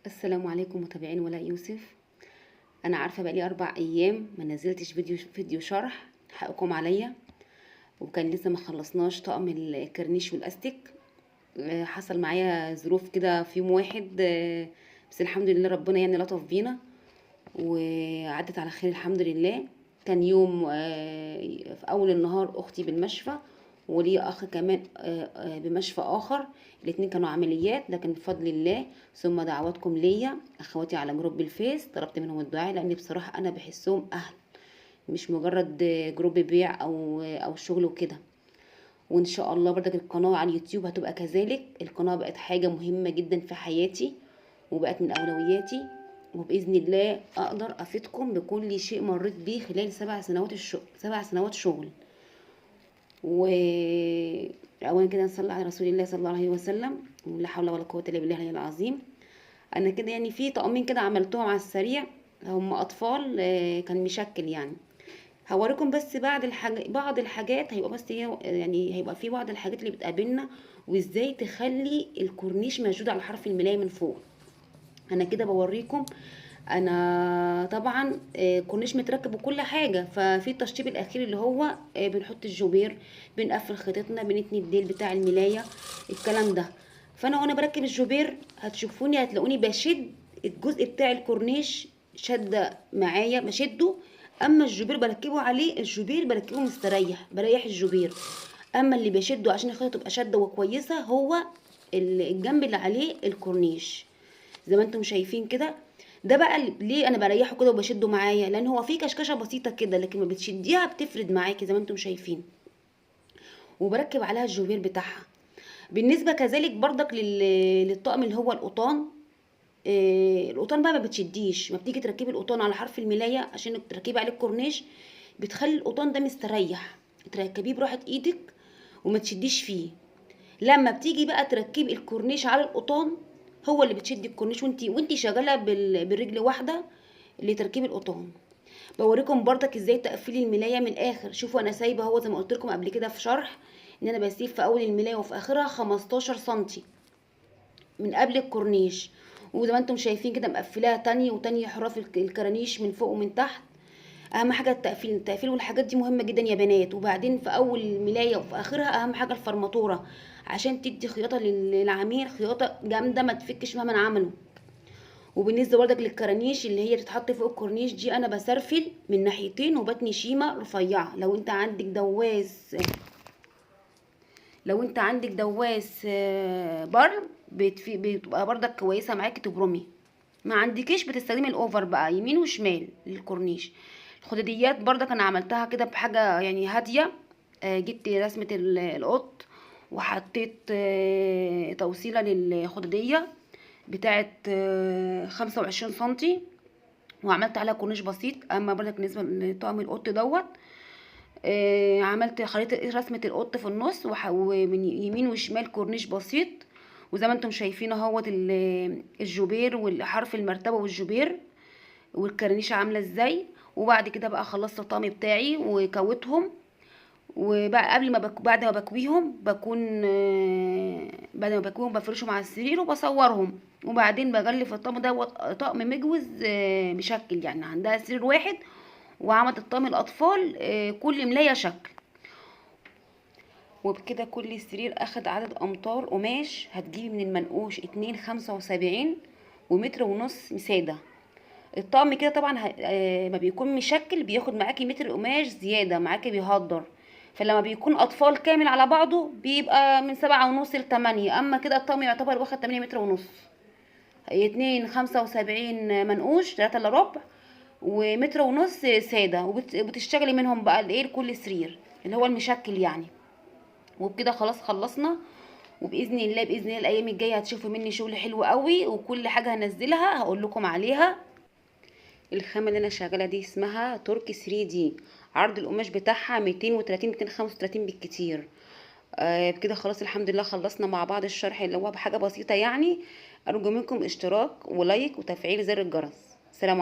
السلام عليكم متابعين ولاء يوسف. انا عارفه بقالي 4 ايام ما نزلتش فيديو شرح، حقكم عليا. وكان لسه ما خلصناش طقم الكرنيش والاستيك. حصل معايا ظروف كده في يوم واحد، بس الحمد لله ربنا يعني لطف بينا وعدت على خير الحمد لله. كان يوم في اول النهار اختي بالمشفى، ولي اخ كمان بمشفى اخر. الاتنين كانوا عمليات، لكن بفضل الله ثم دعواتكم ليا اخواتي على جروب الفيس طلبت منهم الدعاء، لان بصراحه انا بحسهم اهل، مش مجرد جروب بيع او شغل وكده. وان شاء الله برضك القناه على اليوتيوب هتبقى كذلك. القناه بقت حاجه مهمه جدا في حياتي وبقت من اولوياتي، وباذن الله اقدر افيدكم بكل شيء مريت بيه خلال 7 سنوات شغل. و اولا كده نصلي على رسول الله صلى الله عليه وسلم، ولا حول ولا قوه الا بالله العلي العظيم. انا كده يعني في طقمين كده عملتهم على السريع، هم اطفال، كان مشكل يعني. هوريكم بس بعض الحاجات، هيبقى بس هي يعني هيبقى في بعض الحاجات اللي بتقابلنا، وازاي تخلي الكورنيش مشدود على حرف الملاية من فوق. انا كده بوريكم. انا طبعا كورنيش متركب وكل حاجه، ففي التشطيب الاخير اللي هو بنحط الجوبير، بنقفل خيطتنا، بنتني الديل بتاع الملايه، الكلام ده. فانا وانا بركب الجوبير هتلاقوني بشد الجزء بتاع الكورنيش، شده معايا بشده. اما الجوبير بركبه عليه، الجوبير بركبه مستريح، بريح الجوبير. اما اللي بشده عشان الخيطه تبقى شده وكويسه هو الجنب اللي عليه الكورنيش، زي ما انتم شايفين كده. ده بقى ليه انا بريحه كده وبشده معايا، لان هو فيه كشكشه بسيطه كده، لكن ما بتشديها بتفرد معاكي زي ما انتم شايفين. وبركب عليها الجوبير بتاعها. بالنسبه كذلك برضك للطقم اللي هو القطان. القطان بقى ما بتشديش، ما بتيجي تركبي القطان على حرف الملايه عشان تركبي عليه الكورنيش، بتخلي القطان ده مستريح، تركبيه براحه ايدك وما تشديش فيه. لما بتيجي بقى تركبي الكورنيش على القطان، هو اللي بتشدي الكورنيش وانتي شغاله بالرجل واحده لتركيب القطان. بوريكم برضك ازاي تقفلي الملايه من الاخر. شوفوا انا سايبه اهو زي ما قلت لكم قبل كده في شرح، ان انا بسيب في اول الملايه وفي اخرها 15 سنتي من قبل الكورنيش. وزي ما انتم شايفين كده مقفلاها تاني وتاني حراف الكرانيش من فوق ومن تحت. اهم حاجه التقفيل والحاجات دي مهمه جدا يا بنات. وبعدين في اول الملايه وفي اخرها اهم حاجه الفرماتوره، عشان تدي خياطه للعميل، خياطه جامده ما تفكش مهما عملوا. وبالنسبه برضك للكرانيش اللي هي بتتحط فوق الكورنيش دي، انا بسرفل من ناحيتين وبتني شيمه رفيعه. لو انت عندك دواس بر، بتبقى برضك كويسه معاكي تبرمي. ما عندكيش بتستخدمي الاوفر بقى يمين وشمال للكورنيش. الخداديات برضك انا عملتها كده بحاجه يعني هاديه. جبت رسمه القط، وحطيت توصيله للخداديه بتاعه 25 سنتي، وعملت عليها كورنيش بسيط. اما برضك بالنسبه لطقم القط دوت، عملت خليط رسمه القط في النص، ومن يمين وشمال كورنيش بسيط. وزي ما انتم شايفين اهوت الجوبير والحرف المرتبه والجوبير والكرنيشه عامله ازاي. وبعد كده بقى خلصت الطقم بتاعي وكوتهم. وبقى قبل ما بعد ما بكويهم بكون بعد ما بكويهم بفرشهم على السرير وبصورهم. وبعدين بغلف الطقم ده طقم مجوز مشكل، يعني عندها سرير واحد وعملت الطقم الاطفال كل ملايه شكل. وبكده كل سرير اخد عدد امتار قماش. هتجيبي من المنقوش 2.75 ومتر ونص مساده. الطقم كده طبعا ما بيكون مشكل بياخد معاكي متر قماش زياده معاكي بيهدر. فلما بيكون اطفال كامل على بعضه بيبقى من 7.5 ل8. اما كده الطقم يعتبر واخد 8 متر ونص. 2.75 منقوش 3 الا ربع ومتر ونص ساده. وبتشتغلي منهم بقى الايه لكل سرير اللي هو المشكل يعني. وبكده خلاص خلصنا. وباذن الله الايام الجايه هتشوفوا مني شغل حلو قوي، وكل حاجه هنزلها هقول لكم عليها. الخامه اللي انا شغاله دي اسمها تركي 3 دي. عرض القماش بتاعها 230 235 بالكتير. بكده خلاص الحمد لله خلصنا مع بعض الشرح اللي هو بحاجه بسيطه يعني. ارجو منكم اشتراك ولايك وتفعيل زر الجرس. سلام.